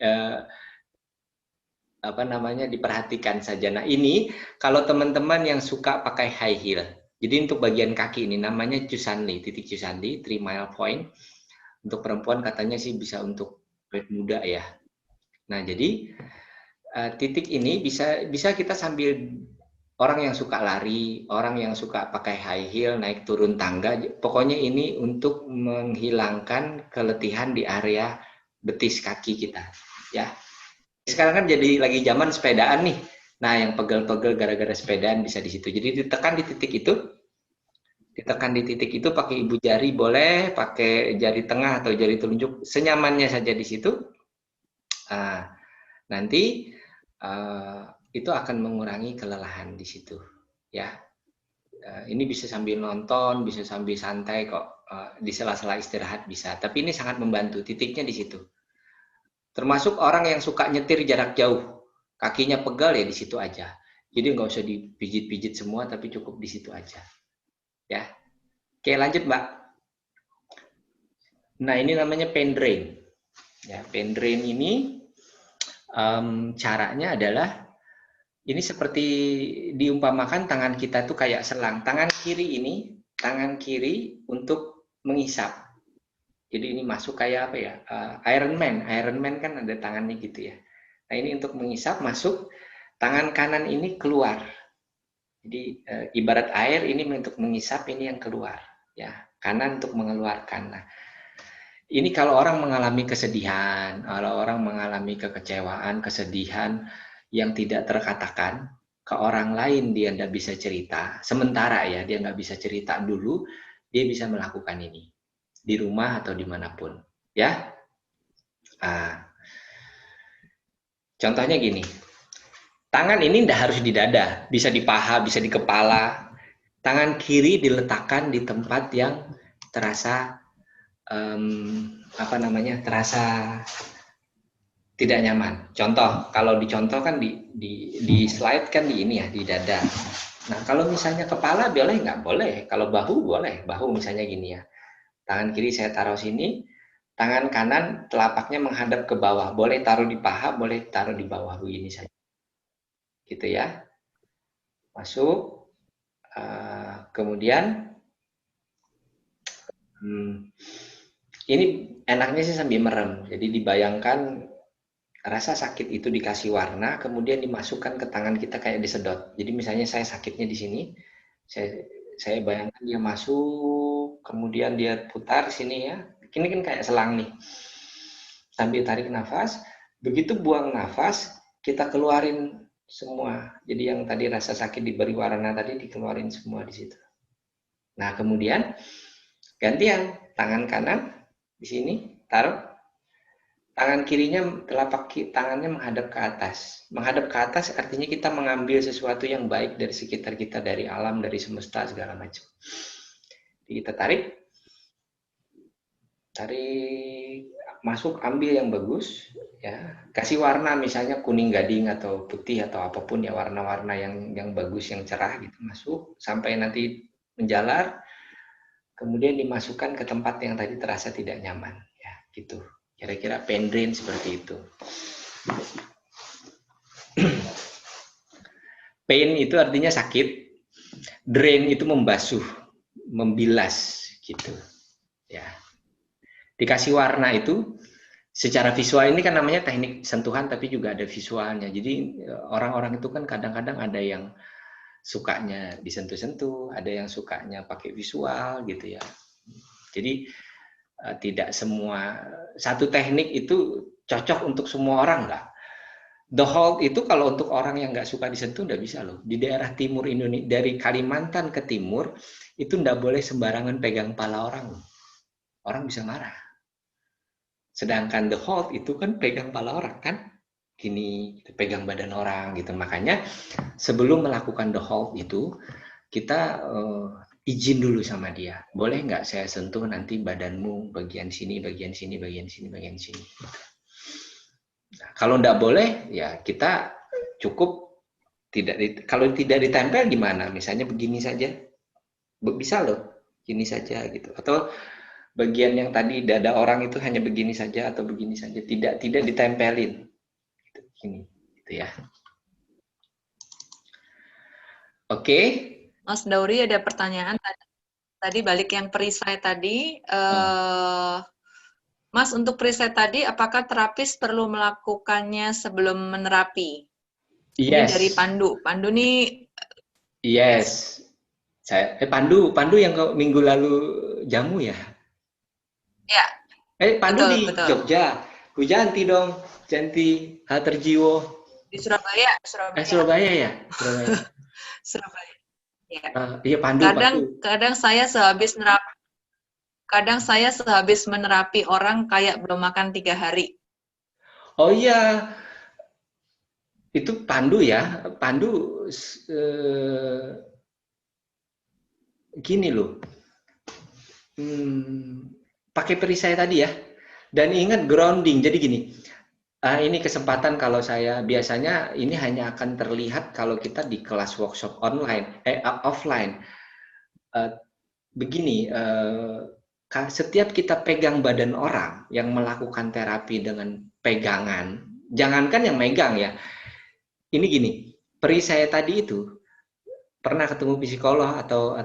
eh, apa namanya, diperhatikan saja. Nah ini kalau teman-teman yang suka pakai high heel, jadi untuk bagian kaki ini namanya Chusandi, titik Chusandi, 3 mile point. Untuk perempuan katanya sih bisa untuk awet muda ya. Nah jadi titik ini bisa kita sambil, orang yang suka lari, orang yang suka pakai high heel, naik turun tangga, pokoknya ini untuk menghilangkan keletihan di area betis kaki kita ya. Sekarang kan jadi lagi zaman sepedaan nih. Nah, yang pegel-pegel gara-gara sepedaan bisa di situ. Jadi ditekan di titik itu, pakai ibu jari boleh, pakai jari tengah atau jari telunjuk, senyamannya saja di situ. Nah, nanti itu akan mengurangi kelelahan di situ, ya. Ini bisa sambil nonton, bisa sambil santai kok, di sela-sela istirahat bisa. Tapi ini sangat membantu, titiknya di situ. Termasuk orang yang suka nyetir jarak jauh, kakinya pegal ya di situ aja. Jadi nggak usah dipijit-pijit semua, tapi cukup di situ aja. Ya, oke lanjut Mbak. Nah ini namanya pain drain. Ya, pain drain ini caranya adalah ini seperti diumpamakan tangan kita tuh kayak selang. Tangan kiri untuk mengisap. Jadi ini masuk kayak apa ya? Iron Man. Iron Man kan ada tangannya gitu ya. Nah ini untuk mengisap masuk, tangan kanan ini keluar. Jadi ibarat air ini untuk mengisap, ini yang keluar. Ya, kanan untuk mengeluarkan. Nah, ini kalau orang mengalami kesedihan, kalau orang mengalami kekecewaan, kesedihan yang tidak terkatakan, ke orang lain dia tidak bisa cerita, sementara ya dia nggak bisa cerita dulu, dia bisa melakukan ini di rumah atau dimanapun, ya. Nah, contohnya gini, tangan ini tidak harus di dada, bisa di paha, bisa di kepala. Tangan kiri diletakkan di tempat yang terasa apa namanya, terasa tidak nyaman. Contoh, kalau dicontoh kan di slide kan di ini ya, di dada. Nah, kalau misalnya kepala boleh nggak? Boleh. Kalau bahu boleh. Bahu misalnya gini ya. Tangan kiri saya taruh sini, tangan kanan telapaknya menghadap ke bawah. Boleh taruh di paha, boleh taruh di bawah begini saja. Gitu ya. Masuk. Kemudian ini enaknya sih sambil merem. Jadi dibayangkan rasa sakit itu dikasih warna, kemudian dimasukkan ke tangan kita kayak disedot. Jadi misalnya saya sakitnya di sini, saya bayangkan dia masuk, kemudian dia putar sini ya. Ini kan kayak selang nih. Sambil tarik nafas, begitu buang nafas, kita keluarin semua. Jadi yang tadi rasa sakit diberi warna tadi dikeluarin semua di situ. Nah, kemudian gantian tangan kanan di sini taruh, tangan kirinya telapak tangannya menghadap ke atas. Menghadap ke atas artinya kita mengambil sesuatu yang baik dari sekitar kita, dari alam, dari semesta segala macam. Jadi kita tarik masuk, ambil yang bagus, ya. Kasih warna misalnya kuning gading atau putih atau apapun ya, warna-warna yang bagus, yang cerah gitu, masuk sampai nanti menjalar. Kemudian dimasukkan ke tempat yang tadi terasa tidak nyaman, ya gitu. Kira-kira pain drain seperti itu. Pain itu artinya sakit, drain itu membasuh, membilas gitu. Ya. Dikasih warna itu secara visual, ini kan namanya teknik sentuhan tapi juga ada visualnya. Jadi orang-orang itu kan kadang-kadang ada yang sukanya disentuh-sentuh, ada yang sukanya pakai visual gitu ya. Jadi tidak semua satu teknik itu cocok untuk semua orang, enggak. The hold itu kalau untuk orang yang nggak suka disentuh nggak bisa loh. Di daerah timur Indonesia, dari Kalimantan ke timur, itu nggak boleh sembarangan pegang pala orang. Orang bisa marah. Sedangkan the hold itu kan pegang pala orang kan, gini, pegang badan orang gitu. Makanya sebelum melakukan the hold itu, kita izin dulu sama dia. Boleh nggak saya sentuh nanti badanmu bagian sini, bagian sini, bagian sini, bagian sini. Nah, kalau nggak boleh, ya kita cukup kalau tidak ditempel gimana? Misalnya begini saja, bisa loh, gini saja gitu. Atau bagian yang tadi dada orang itu hanya begini saja atau begini saja, tidak ditempelin. Gini, gitu ya. Oke. Mas Dauri ada pertanyaan tadi balik yang perisai tadi. Mas, untuk perisai tadi, apakah terapis perlu melakukannya sebelum menerapi? Ini Yes. dari Pandu. Pandu nih. Yes. Saya Pandu yang minggu lalu jamu ya? Ya. Pandu Betul, di betul. Jogja. Bu Janti dong, Janti Haterjiwo. Di Surabaya. Surabaya ya? Surabaya. Surabaya. Ya. Iya Pandu. Kadang saya sehabis menerapi orang kayak belum makan 3 hari. Oh iya, itu Pandu ya. Pandu gini loh. Pakai perisai tadi ya. Dan ingat grounding. Jadi gini, ini kesempatan kalau saya biasanya ini hanya akan terlihat kalau kita di kelas workshop offline. Begini, setiap kita pegang badan orang yang melakukan terapi dengan pegangan, jangankan yang megang ya. Ini gini, perisai tadi itu pernah ketemu psikolog atau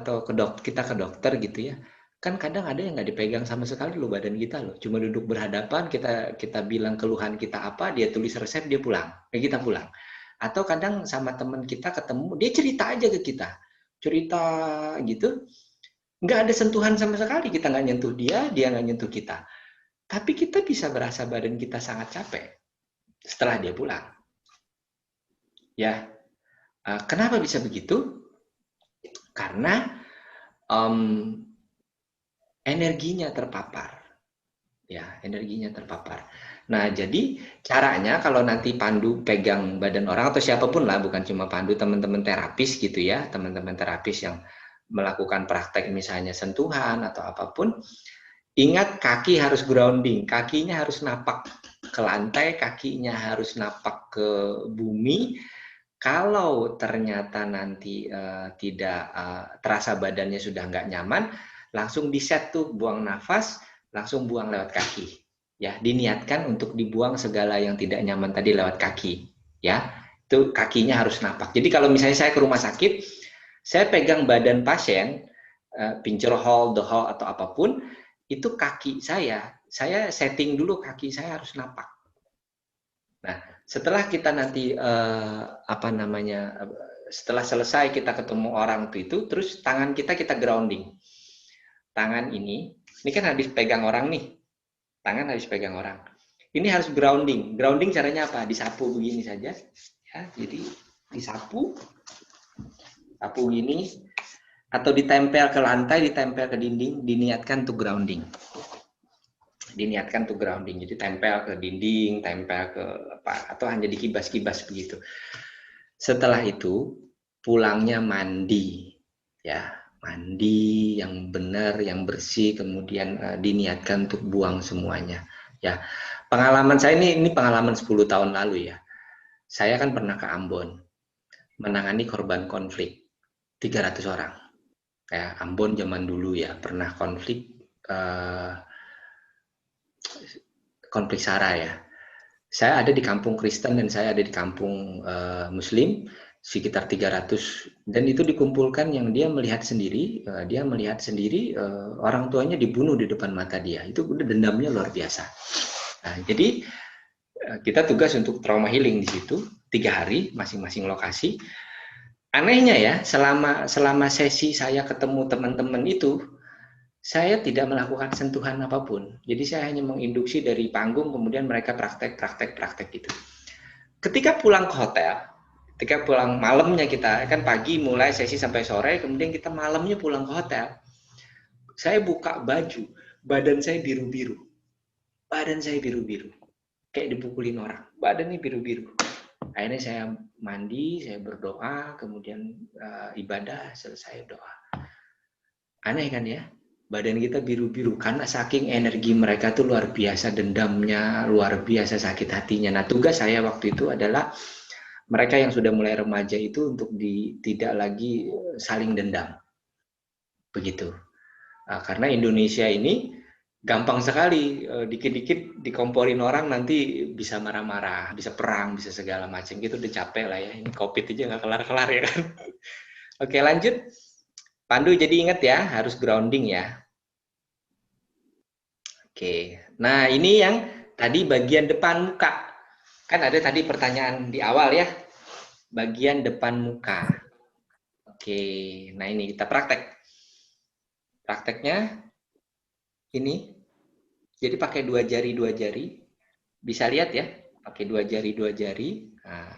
kita ke dokter gitu ya. Kan kadang ada yang nggak dipegang sama sekali loh badan kita loh, cuma duduk berhadapan, kita bilang keluhan kita apa, dia tulis resep, dia pulang, kita pulang. Atau kadang sama teman kita ketemu, dia cerita aja ke kita, cerita gitu, nggak ada sentuhan sama sekali, kita nggak nyentuh dia nggak nyentuh kita, tapi kita bisa berasa badan kita sangat capek setelah dia pulang. Ya, kenapa bisa begitu? Karena energinya terpapar. Ya, energinya terpapar. Nah, jadi caranya kalau nanti Pandu pegang badan orang atau siapapun lah, bukan cuma Pandu, teman-teman terapis gitu ya, teman-teman terapis yang melakukan praktek misalnya sentuhan atau apapun, ingat kaki harus grounding, kakinya harus napak ke lantai, kakinya harus napak ke bumi. Kalau ternyata nanti tidak terasa badannya sudah nggak nyaman, langsung di-set tuh, buang nafas, langsung buang lewat kaki. Ya, diniatkan untuk dibuang segala yang tidak nyaman tadi lewat kaki. Ya, itu kakinya harus napak. Jadi kalau misalnya saya ke rumah sakit, saya pegang badan pasien, pincer hall, the hall atau apapun, itu kaki saya setting dulu kaki saya harus napak. Nah, setelah kita nanti setelah selesai kita ketemu orang itu, terus tangan kita grounding. Tangan ini kan habis pegang orang nih, tangan habis pegang orang. Ini harus grounding. Grounding caranya apa? Disapu begini saja, ya. Jadi disapu, sapu gini, atau ditempel ke lantai, ditempel ke dinding, diniatkan untuk grounding. Diniatkan untuk grounding, jadi tempel ke dinding, tempel ke apa, atau hanya dikibas-kibas begitu. Setelah itu pulangnya mandi, ya, mandi yang benar, yang bersih, kemudian diniatkan untuk buang semuanya. Ya, pengalaman saya ini pengalaman 10 tahun lalu ya. Saya kan pernah ke Ambon menangani korban konflik 300 orang. Ya, Ambon zaman dulu ya, pernah konflik konflik SARA ya. Saya ada di kampung Kristen dan saya ada di kampung Muslim, sekitar 300, dan itu dikumpulkan yang dia melihat sendiri, orang tuanya dibunuh di depan mata dia. Itu udah dendamnya luar biasa. Nah, jadi kita tugas untuk trauma healing di situ 3 hari masing-masing lokasi. Anehnya ya, selama sesi saya ketemu teman-teman itu, saya tidak melakukan sentuhan apapun. Jadi saya hanya menginduksi dari panggung, kemudian mereka praktek gitu. Ketika pulang ke hotel, ketika pulang malamnya, kita kan pagi mulai sesi sampai sore, kemudian kita malamnya pulang ke hotel. Saya buka baju, badan saya biru-biru. Badan saya biru-biru. Kayak dipukulin orang. Badannya biru-biru. Akhirnya saya mandi, saya berdoa, kemudian ibadah, selesai doa. Aneh kan ya? Badan kita biru-biru karena saking energi mereka tuh luar biasa, dendamnya luar biasa, sakit hatinya. Nah, tugas saya waktu itu adalah mereka yang sudah mulai remaja itu untuk tidak lagi saling dendam, begitu. Karena Indonesia ini gampang sekali, dikit-dikit dikomporin orang nanti bisa marah-marah, bisa perang, bisa segala macam gitu, udah capek lah ya. Ini COVID aja nggak kelar-kelar ya kan. Oke, lanjut. Pandu, jadi ingat ya, harus grounding ya. Oke, nah ini yang tadi bagian depan muka. Kan ada tadi pertanyaan di awal ya, bagian depan muka. Oke, nah ini kita praktek. Prakteknya ini, jadi pakai dua jari, bisa lihat ya, pakai dua jari. Nah,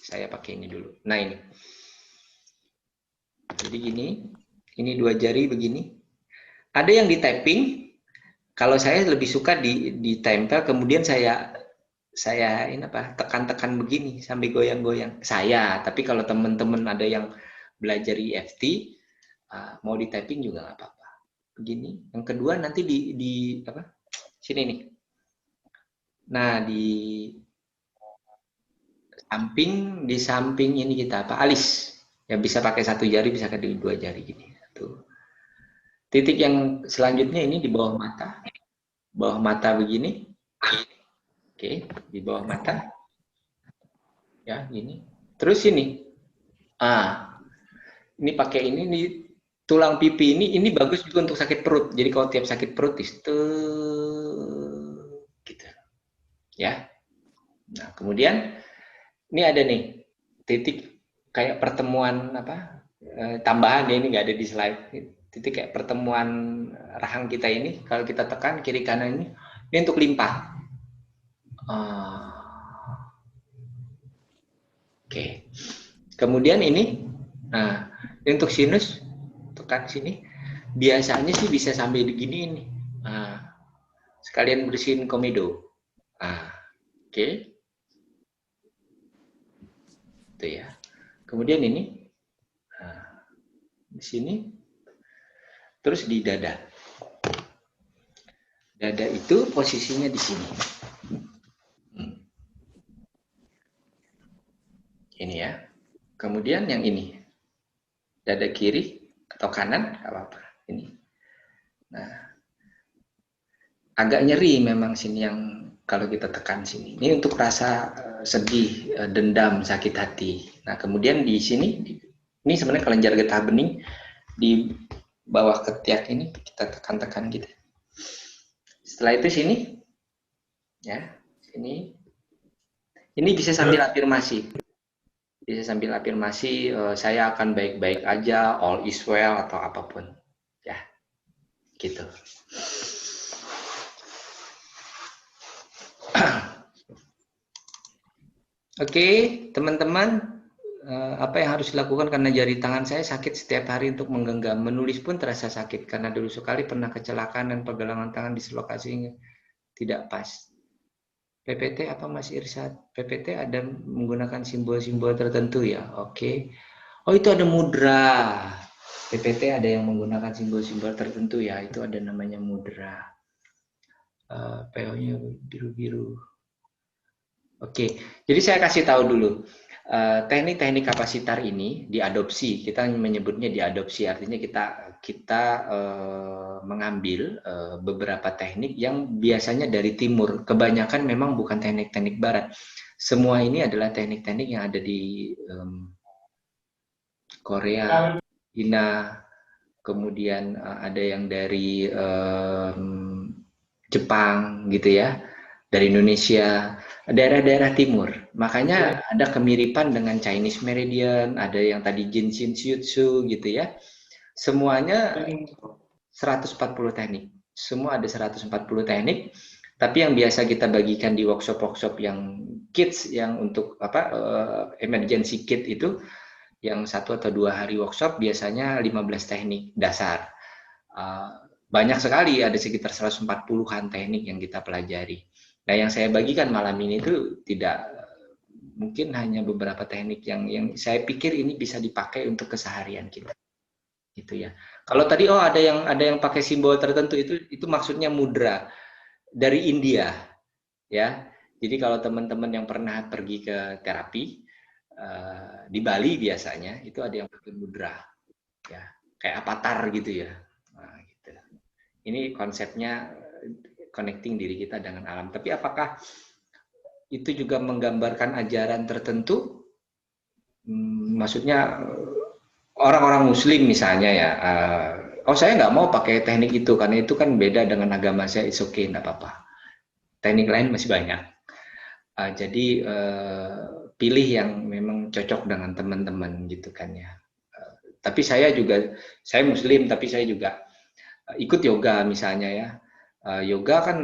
saya pakai ini dulu. Nah ini, jadi gini, ini dua jari begini. Ada yang di tapping, kalau saya lebih suka ditempel, kemudian saya ini apa, tekan-tekan begini sambil goyang-goyang. Saya, tapi kalau teman-teman ada yang belajar EFT, mau di tapping juga nggak apa-apa. Begini. Yang kedua nanti di apa? Sini nih. Nah, di samping ini kita apa? Alis. Ya bisa pakai satu jari, bisa pakai dua jari gini. Tuh. Titik yang selanjutnya ini di bawah mata. Bawah mata begini. Oke, di bawah mata. Ya, gini. Terus ini. Ini pakai ini tulang pipi ini bagus juga untuk sakit perut. Jadi kalau tiap sakit perut itu gitu. Ya. Nah, kemudian ini ada nih titik kayak pertemuan apa? Tambahan ya, ini nggak ada di slide. Titik kayak pertemuan rahang kita ini, kalau kita tekan kiri kanan ini untuk limpa. Oke. Kemudian ini, nah ini untuk sinus, tekan sini. Biasanya sih bisa sampai begini ini. Nah, sekalian bersihin komedo. Nah, oke. Itu ya. Kemudian ini, nah, di sini, terus di dada. Dada itu posisinya di sini. Ini ya. Kemudian yang ini, dada kiri atau kanan, nggak apa-apa. Ini. Nah, agak nyeri memang sini yang kalau kita tekan sini. Ini untuk rasa sedih, dendam, sakit hati. Nah, kemudian di sini, ini sebenarnya kelenjar getah bening di bawah ketiak ini kita tekan-tekan gitu. Setelah itu sini, ya, sini. Ini bisa sambil afirmasi. Bisa sambil afirmasi, saya akan baik-baik aja, all is well atau apapun, ya, gitu. Oke, teman-teman, apa yang harus dilakukan karena jari tangan saya sakit setiap hari untuk menggenggam. Menulis pun terasa sakit karena dulu sekali pernah kecelakaan dan pergelangan tangan dislokasi tidak pas. PPT apa Mas Irsyad? PPT ada menggunakan simbol-simbol tertentu ya. Oke. Oh itu ada mudra. PPT ada yang menggunakan simbol-simbol tertentu ya. Itu ada namanya mudra. PO-nya biru-biru. Oke, jadi saya kasih tahu dulu. Teknik-teknik kapasitar ini diadopsi, kita menyebutnya diadopsi, artinya kita mengambil beberapa teknik yang biasanya dari timur. Kebanyakan memang bukan teknik-teknik barat. Semua ini adalah teknik-teknik yang ada di Korea, China, kemudian ada yang dari Jepang gitu ya, dari Indonesia, daerah-daerah timur. Makanya ada kemiripan dengan Chinese Meridian, ada yang tadi Jinshin Shiutsu gitu ya. Semuanya 140 teknik. Semua ada 140 teknik. Tapi yang biasa kita bagikan di workshop-workshop yang kids, yang untuk apa emergency kit itu, yang 1 atau 2 hari workshop biasanya 15 teknik dasar. Banyak sekali, ada sekitar 140-an teknik yang kita pelajari. Nah, yang saya bagikan malam ini itu tidak, mungkin hanya beberapa teknik yang saya pikir ini bisa dipakai untuk keseharian kita. Gitu ya. Kalau tadi ada yang pakai simbol tertentu itu maksudnya mudra dari India ya. Jadi kalau teman-teman yang pernah pergi ke terapi di Bali biasanya itu ada yang pakai mudra ya, kayak avatar gitu ya. Nah, gitu. Ini konsepnya connecting diri kita dengan alam. Tapi apakah itu juga menggambarkan ajaran tertentu? Maksudnya orang-orang Muslim misalnya ya, oh saya nggak mau pakai teknik itu karena itu kan beda dengan agama saya, it's okay, nggak apa-apa. Teknik lain masih banyak. Jadi pilih yang memang cocok dengan teman-teman gitu kan ya. Tapi saya Muslim, tapi saya juga ikut yoga misalnya ya. Yoga kan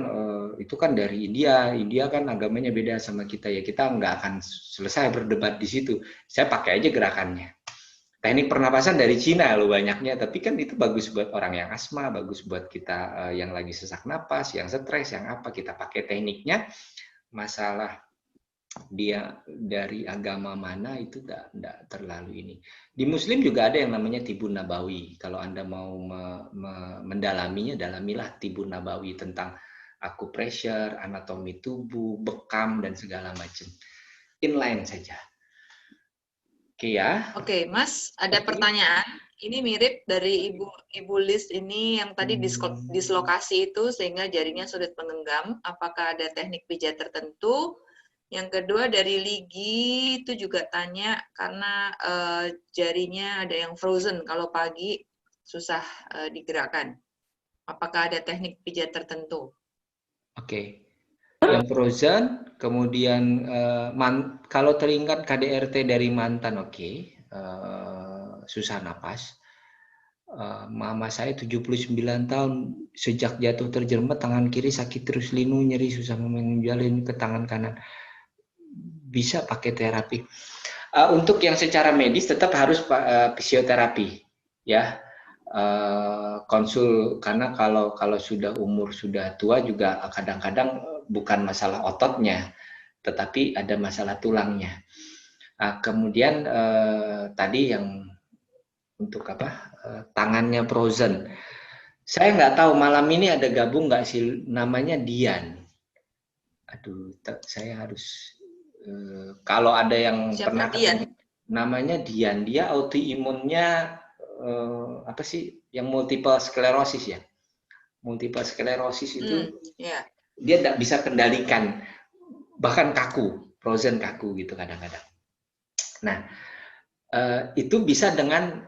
itu kan dari India. India kan agamanya beda sama kita ya. Kita nggak akan selesai berdebat di situ. Saya pakai aja gerakannya. Teknik pernapasan dari Cina loh banyaknya. Tapi kan itu bagus buat orang yang asma, bagus buat kita yang lagi sesak napas, yang stres, yang apa. Kita pakai tekniknya. Masalah dia dari agama mana itu enggak terlalu ini. Di Muslim juga ada yang namanya Tibun Nabawi. Kalau Anda mau mendalaminya, dalamilah Tibun Nabawi tentang acupressure, anatomi tubuh, bekam dan segala macam. Inline saja. Oke ya. Oke, Mas, ada pertanyaan. Ini mirip dari Ibu Liz ini yang tadi dislokasi itu sehingga jarinya sulit menggenggam. Apakah ada teknik pijat tertentu? Yang kedua dari Ligi itu juga tanya karena jarinya ada yang frozen kalau pagi susah digerakkan. Apakah ada teknik pijat tertentu? Oke. Yang frozen, kemudian kalau teringat KDRT dari mantan, oke. Susah napas. Mama saya 79 tahun, sejak jatuh terjerembab tangan kiri sakit terus, linu, nyeri, susah menjalin ke tangan kanan. Bisa pakai terapi. Untuk yang secara medis tetap harus fisioterapi, ya. Konsul, karena kalau sudah umur sudah tua juga kadang-kadang bukan masalah ototnya, tetapi ada masalah tulangnya. Kemudian tadi yang untuk apa, tangannya frozen. Saya nggak tahu malam ini ada gabung nggak sih, namanya Dian. Aduh, saya harus kalau ada yang Siapa pernah Dian? namanya Dian, dia autoimunnya apa sih, yang multiple sclerosis ya. Multiple sclerosis itu yeah. Dia tidak bisa kendalikan, bahkan kaku, frozen kaku gitu kadang-kadang. Nah, itu bisa dengan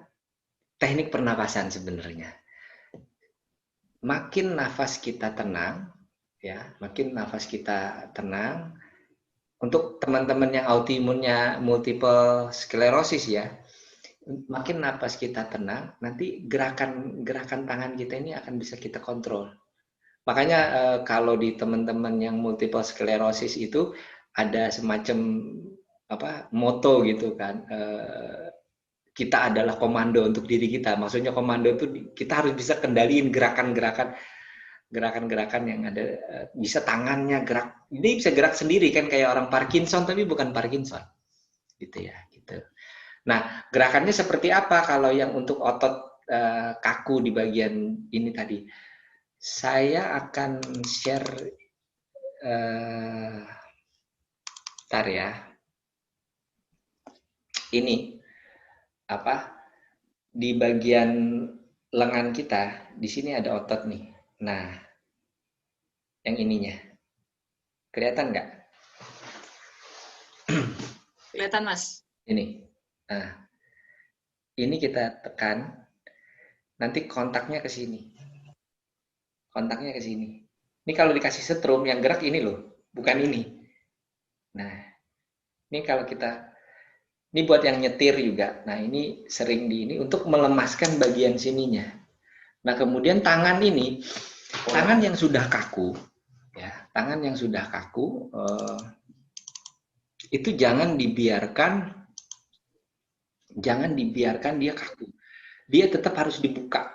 teknik pernapasan sebenarnya. Makin nafas kita tenang, ya, makin nafas kita tenang. Untuk teman-teman yang autoimunnya multiple sclerosis ya, makin nafas kita tenang, nanti gerakan tangan kita ini akan bisa kita kontrol. Makanya kalau di teman-teman yang multiple sclerosis itu ada semacam apa moto gitu kan, kita adalah komando untuk diri kita. Maksudnya komando itu kita harus bisa kendaliin gerakan-gerakan yang ada, bisa tangannya gerak, ini bisa gerak sendiri kan kayak orang Parkinson tapi bukan Parkinson, gitu ya, gitu. Nah, gerakannya seperti apa kalau yang untuk otot kaku di bagian ini tadi? Saya akan share, bentar ya. Ini apa? Di bagian lengan kita, di sini ada otot nih. Nah, yang ininya. Kelihatan nggak? Kelihatan, Mas. Ini. Nah, ini kita tekan, nanti kontaknya ke sini. Kontaknya ke sini. Ini kalau dikasih setrum, yang gerak ini loh, bukan ini. Nah, ini kalau kita, ini buat yang nyetir juga. Nah, ini sering ini untuk melemaskan bagian sininya. Nah, kemudian tangan ini, tangan yang sudah kaku, ya, tangan yang sudah kaku, itu jangan dibiarkan dia kaku. Dia tetap harus dibuka.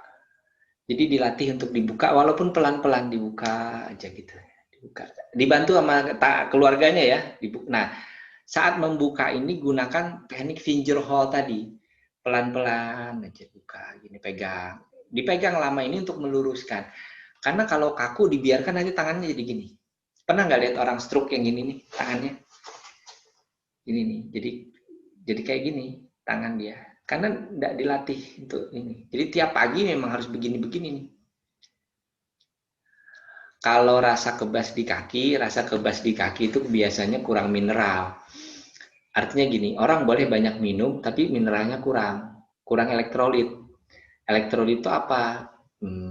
Jadi dilatih untuk dibuka, walaupun pelan-pelan dibuka aja gitu. Dibuka. Dibantu sama keluarganya ya. Nah, saat membuka ini gunakan teknik finger hold tadi. Pelan-pelan aja buka, gini pegang. Dipegang lama ini untuk meluruskan. Karena kalau kaku dibiarkan nanti tangannya jadi gini. Pernah nggak lihat orang stroke yang gini nih tangannya? Gini nih, jadi kayak gini tangan dia. Karena tidak dilatih untuk ini. Jadi tiap pagi memang harus begini-begini nih. Kalau rasa kebas di kaki itu biasanya kurang mineral. Artinya gini, orang boleh banyak minum, tapi mineralnya kurang elektrolit. Elektrolit itu apa?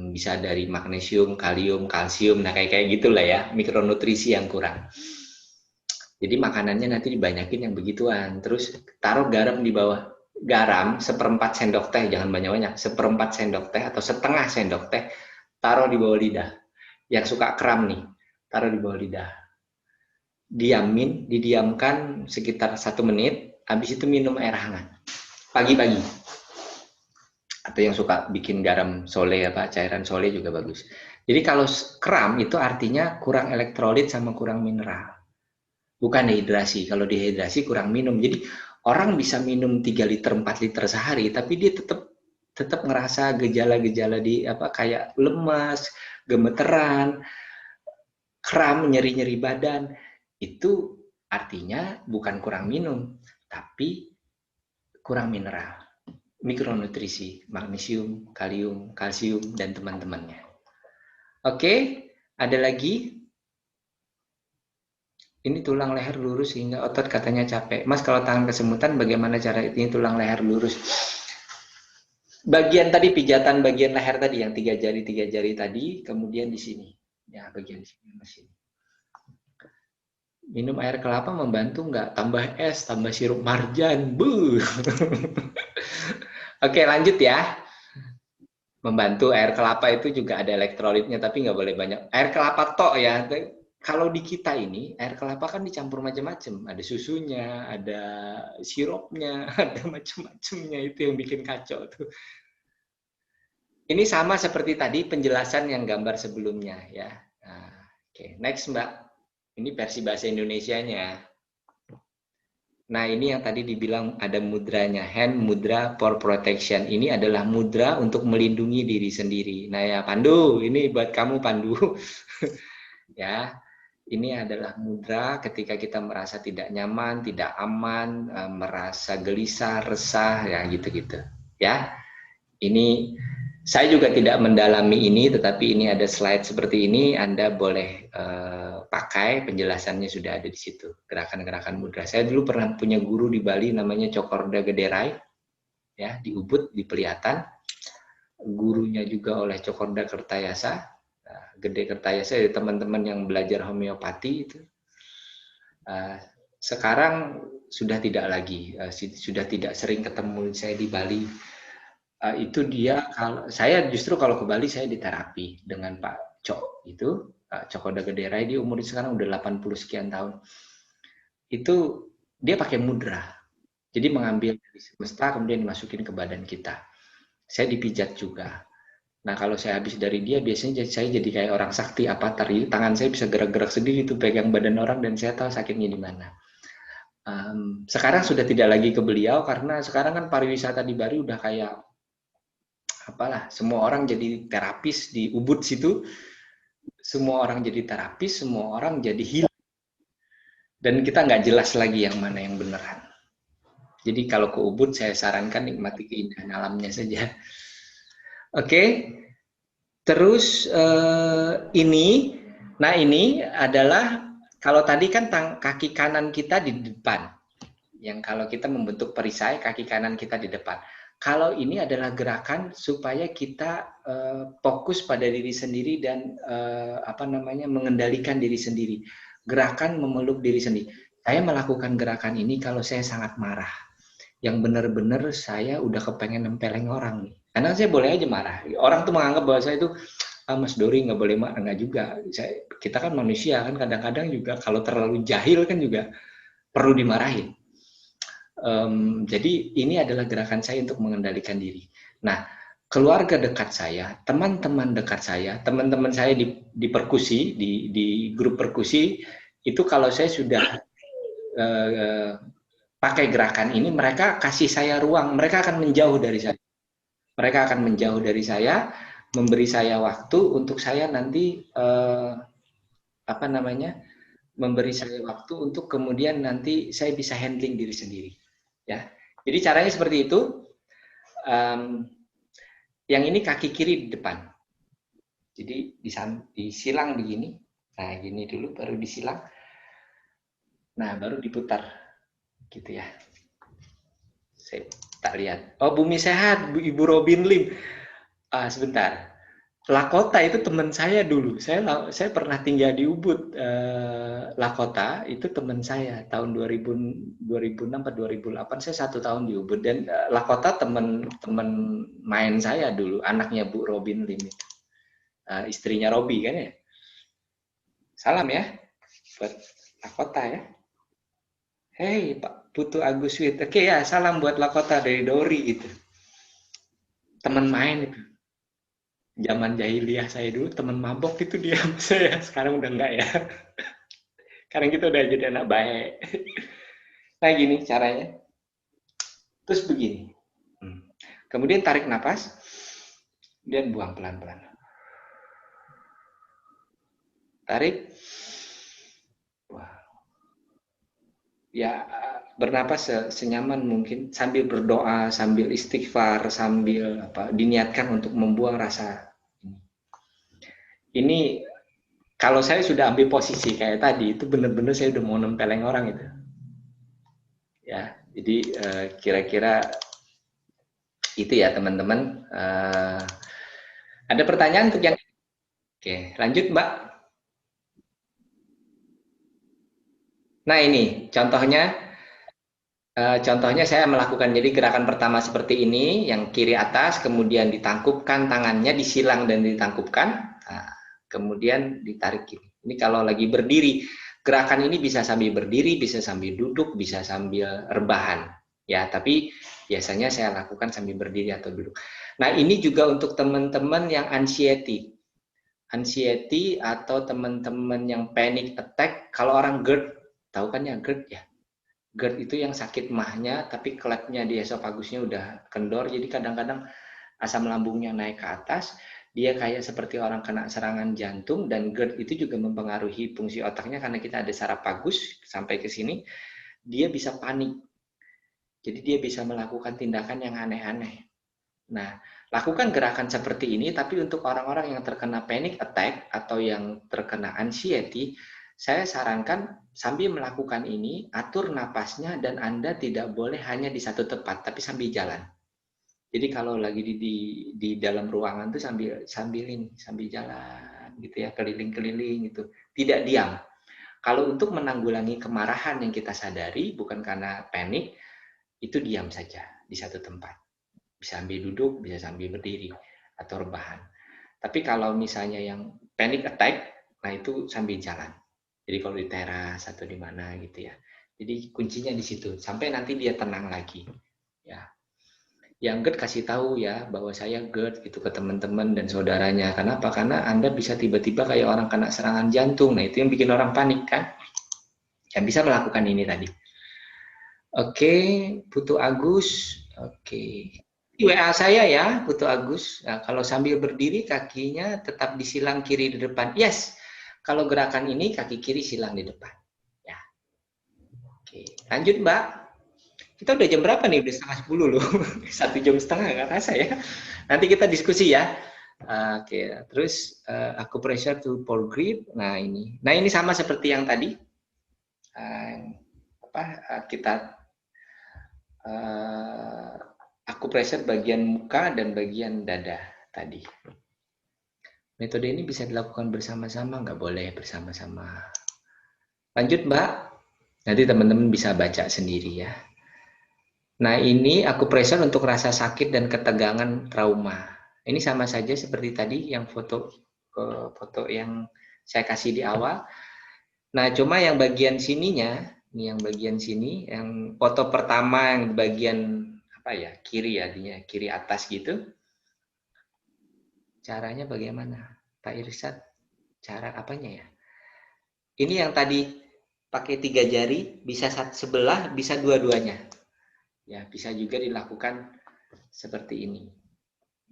Bisa dari magnesium, kalium, kalsium, nah kayak gitulah ya, mikronutrisi yang kurang. Jadi makanannya nanti dibanyakin yang begituan. Terus taruh garam di bawah. Garam seperempat sendok teh, jangan banyak-banyak. Seperempat sendok teh atau setengah sendok teh, taruh di bawah lidah. Yang suka kram nih, taruh di bawah lidah. Didiamkan sekitar 1 menit. Habis itu minum air hangat. Pagi-pagi. Atau yang suka bikin garam sole cairan sole juga bagus. Jadi kalau kram itu artinya kurang elektrolit sama kurang mineral. Bukan dehidrasi. Kalau dehidrasi kurang minum. Jadi orang bisa minum 3 liter 4 liter sehari, tapi dia tetap ngerasa gejala-gejala di kayak lemas, gemeteran, kram, nyeri-nyeri badan. Itu artinya bukan kurang minum, tapi kurang mineral. Mikronutrisi, magnesium, kalium, kalsium, dan teman-temannya. Oke, ada lagi? Ini tulang leher lurus sehingga otot katanya capek. Mas, kalau tangan kesemutan bagaimana cara ini tulang leher lurus? Bagian tadi pijatan bagian leher tadi yang 3 jari tadi, kemudian di sini. Ya, bagian sini masih. Minum air kelapa membantu nggak? Tambah es, tambah sirup marjan. Buh. Oke, lanjut ya. Membantu air kelapa itu juga ada elektrolitnya, tapi nggak boleh banyak. Air kelapa tok ya. Kalau di kita ini, air kelapa kan dicampur macam-macam. Ada susunya, ada sirupnya, ada macam-macamnya. Itu yang bikin kacau tuh. Ini sama seperti tadi penjelasan yang gambar sebelumnya ya. Nah, oke, next Mbak. Ini versi bahasa Indonesianya. Nah, ini yang tadi dibilang ada mudranya, hand mudra for protection. Ini adalah mudra untuk melindungi diri sendiri. Nah, ya Pandu, ini buat kamu Pandu. Ya, ini adalah mudra ketika kita merasa tidak nyaman, tidak aman, merasa gelisah, resah, ya gitu-gitu. Ya, ini saya juga tidak mendalami ini, tetapi ini ada slide seperti ini, Anda boleh pakai, penjelasannya sudah ada di situ, gerakan-gerakan mudra. Saya dulu pernah punya guru di Bali, namanya Cokorda Gederai, ya di Ubud, di Pelihatan. Gurunya juga oleh Cokorda Kertayasa, Gede Kertayasa, teman-teman yang belajar homeopati itu. Sekarang sudah tidak lagi, sudah tidak sering ketemu saya di Bali. Itu dia, kalau saya justru kalau ke Bali saya diterapi dengan Pak Cok itu, Cokoda Gederai, dia umur sekarang udah 80 sekian tahun. Itu dia pakai mudra. Jadi mengambil dari semesta kemudian dimasukin ke badan kita. Saya dipijat juga. Nah, kalau saya habis dari dia biasanya saya jadi kayak orang sakti avatar. Jadi tangan saya bisa gerak-gerak sendiri tuh pegang badan orang dan saya tahu sakitnya di mana. Sekarang sudah tidak lagi ke beliau karena sekarang kan pariwisata di Bali udah kayak apalah, semua orang jadi terapis di Ubud situ, semua orang jadi terapis, semua orang jadi hilang, dan kita nggak jelas lagi yang mana yang beneran. Jadi kalau ke Ubud saya sarankan nikmati keindahan alamnya saja. Oke, terus nah ini adalah kalau tadi kan kaki kanan kita di depan, yang kalau kita membentuk perisai kaki kanan kita di depan. Kalau ini adalah gerakan supaya kita fokus pada diri sendiri dan mengendalikan diri sendiri. Gerakan memeluk diri sendiri. Saya melakukan gerakan ini kalau saya sangat marah. Yang benar-benar saya udah kepengen nempeleng orang nih. Karena saya boleh aja marah. Orang tuh menganggap bahwa saya itu Mas Dori nggak boleh marah, nggak juga. Kita kan manusia kan kadang-kadang juga kalau terlalu jahil kan juga perlu dimarahin. Jadi ini adalah gerakan saya untuk mengendalikan diri. Nah, keluarga dekat saya, teman-teman dekat saya, teman-teman saya di perkusi, di grup perkusi, itu kalau saya sudah pakai gerakan ini, mereka kasih saya ruang, mereka akan menjauh dari saya. Mereka akan menjauh dari saya, memberi saya waktu untuk saya nanti memberi saya waktu untuk kemudian nanti saya bisa handling diri sendiri. Ya, jadi caranya seperti itu. Yang ini kaki kiri di depan. Jadi disilang begini. Nah, gini dulu baru disilang. Nah, baru diputar. Gitu ya. Saya tak lihat. Oh, Bumi Sehat, Ibu Robin Lim. Sebentar. Lakota itu teman saya dulu. Saya pernah tinggal di Ubud. Lakota itu teman saya tahun 2006 atau 2008. Saya 1 tahun di Ubud dan Lakota teman main saya dulu. Anaknya Bu Robin Lim itu. Istrinya Robi kan ya. Salam ya buat Lakota ya. Hei Pak Putu Agus Wit. Oke ya, salam buat Lakota dari Dori gitu. Teman main itu. Zaman jahiliyah saya dulu teman mabok itu dia sama saya. Sekarang udah enggak ya. Sekarang kita udah jadi anak baik. Nah gini caranya. Terus begini. Kemudian tarik nafas. Dan buang pelan-pelan. Tarik. Ya bernapas senyaman mungkin sambil berdoa, sambil istighfar, sambil diniatkan untuk membuang rasa ini. Kalau saya sudah ambil posisi kayak tadi itu benar-benar saya udah mau nempeleng orang itu ya. Jadi kira-kira itu ya teman-teman. Ada pertanyaan untuk yang oke, lanjut Mbak. Nah ini contohnya saya melakukan jadi gerakan pertama seperti ini, yang kiri atas, kemudian ditangkupkan tangannya, disilang dan ditangkupkan, kemudian ditarik gini. Ini kalau lagi berdiri, gerakan ini bisa sambil berdiri, bisa sambil duduk, bisa sambil rebahan, ya. Tapi biasanya saya lakukan sambil berdiri atau duduk. Nah ini juga untuk teman-teman yang anxiety atau teman-teman yang panic attack. Kalau orang GERD, tahu kan ya GERD ya? GERD itu yang sakit mahnya, tapi klepnya di esopagusnya udah kendor, jadi kadang-kadang asam lambungnya naik ke atas, dia kayak seperti orang kena serangan jantung, dan GERD itu juga mempengaruhi fungsi otaknya karena kita ada saraf vagus sampai ke sini, dia bisa panik. Jadi dia bisa melakukan tindakan yang aneh-aneh. Nah, lakukan gerakan seperti ini, tapi untuk orang-orang yang terkena panic attack atau yang terkena anxiety, saya sarankan sambil melakukan ini, atur napasnya dan Anda tidak boleh hanya di satu tempat, tapi sambil jalan. Jadi kalau lagi di dalam ruangan tuh sambil jalan gitu ya, keliling-keliling gitu, tidak diam. Kalau untuk menanggulangi kemarahan yang kita sadari bukan karena panik, itu diam saja di satu tempat. Bisa sambil duduk, bisa sambil berdiri atau rebahan. Tapi kalau misalnya yang panic attack, nah itu sambil jalan. Jadi kalau di teras atau di mana gitu ya. Jadi kuncinya di situ sampai nanti dia tenang lagi. Ya. Yang GERD kasih tahu ya bahwa saya GERD gitu ke teman-teman dan saudaranya. Kenapa? Karena Anda bisa tiba-tiba kayak orang kena serangan jantung. Nah, itu yang bikin orang panik kan. Yang bisa melakukan ini tadi. Oke, Putu Agus. Oke. WA saya ya, Putu Agus. Nah, kalau sambil berdiri kakinya tetap disilang kiri di depan. Yes. Kalau gerakan ini kaki kiri silang di depan. Ya. Oke, lanjut Mbak. Kita udah jam berapa nih? Udah 9:30 loh. 1,5 jam nggak rasa ya. Nanti kita diskusi ya. Oke, terus acupressure to foregrip. Nah ini sama seperti yang tadi. Kita acupressure bagian muka dan bagian dada tadi. Metode ini bisa dilakukan bersama-sama, nggak boleh bersama-sama. Lanjut Mbak, nanti teman-teman bisa baca sendiri ya. Nah ini acupressure untuk rasa sakit dan ketegangan trauma. Ini sama saja seperti tadi yang foto yang saya kasih di awal. Nah cuma yang bagian sininya, ini yang bagian sini, yang foto pertama yang bagian kiri ya, kiri atas gitu. Caranya bagaimana? Pak Irsad, cara apanya ya? Ini yang tadi pakai 3 jari, bisa sebelah, bisa dua-duanya. Ya, bisa juga dilakukan seperti ini.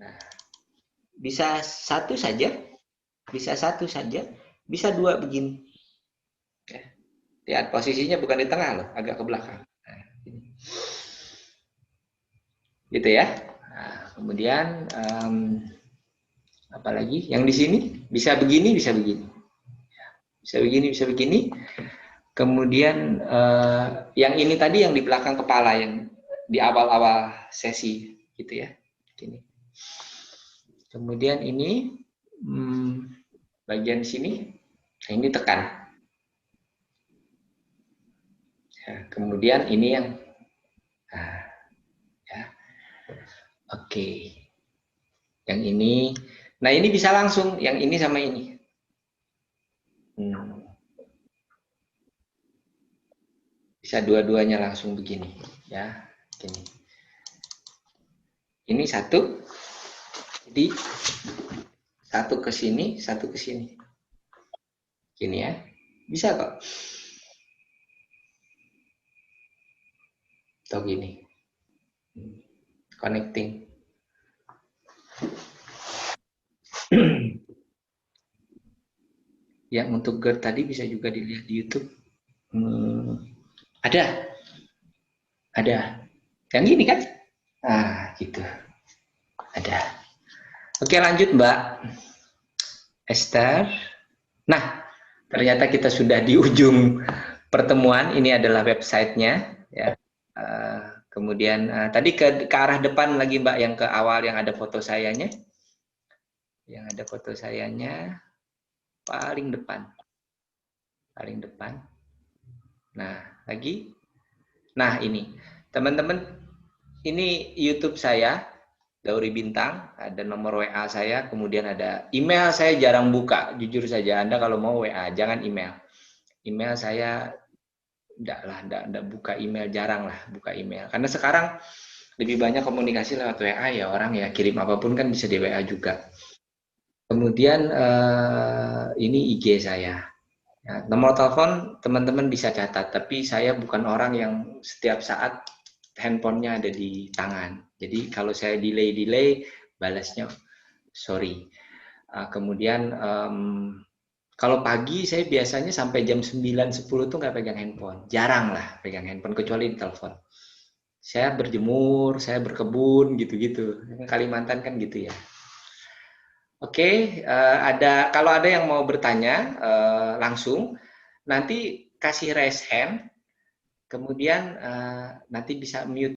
Nah, bisa satu saja, bisa dua begini. Ya. Lihat posisinya bukan di tengah loh, agak ke belakang. Nah, gitu ya. Nah, kemudian Apalagi yang di sini bisa begini, bisa begini, bisa begini, bisa begini. Kemudian yang ini tadi yang di belakang kepala yang di awal-awal sesi gitu ya. Gini. Kemudian ini bagian sini, ini tekan. Ya, kemudian ini yang, nah, ya, oke. Yang ini, nah ini bisa langsung, yang ini sama ini. Bisa dua-duanya langsung begini, ya, gini. Ini satu, jadi satu ke sini, satu ke sini. Gini ya, bisa kok. Atau gini, connecting. Yang untuk GERD tadi bisa juga dilihat di YouTube. Ada. Yang gini kan? Ah, gitu. Ada. Oke, lanjut Mbak Esther. Nah, ternyata kita sudah di ujung pertemuan. Ini adalah websitenya. Ya. Kemudian tadi ke arah depan lagi Mbak, yang ke awal yang ada foto sayanya. Yang ada foto sayanya paling depan. Paling depan. Nah, lagi. Nah, ini. Teman-teman, ini YouTube saya, Dauri Bintang, ada nomor WA saya, kemudian ada email saya jarang buka, jujur saja. Anda kalau mau WA, jangan email. Email saya enggak buka email, jarang lah buka email. Karena sekarang lebih banyak komunikasi lewat WA ya, orang ya kirim apapun kan bisa di WA juga. Kemudian ini IG saya. Ya, nomor telepon teman-teman bisa catat, tapi saya bukan orang yang setiap saat handphonenya ada di tangan. Jadi kalau saya delay, balasnya sorry. Kemudian kalau pagi saya biasanya sampai jam 9-10 tuh nggak pegang handphone. Jarang lah pegang handphone, kecuali di telepon. Saya berjemur, saya berkebun, gitu-gitu. Kalimantan kan gitu ya. Oke, kalau ada yang mau bertanya langsung, nanti kasih raise hand, kemudian nanti bisa mute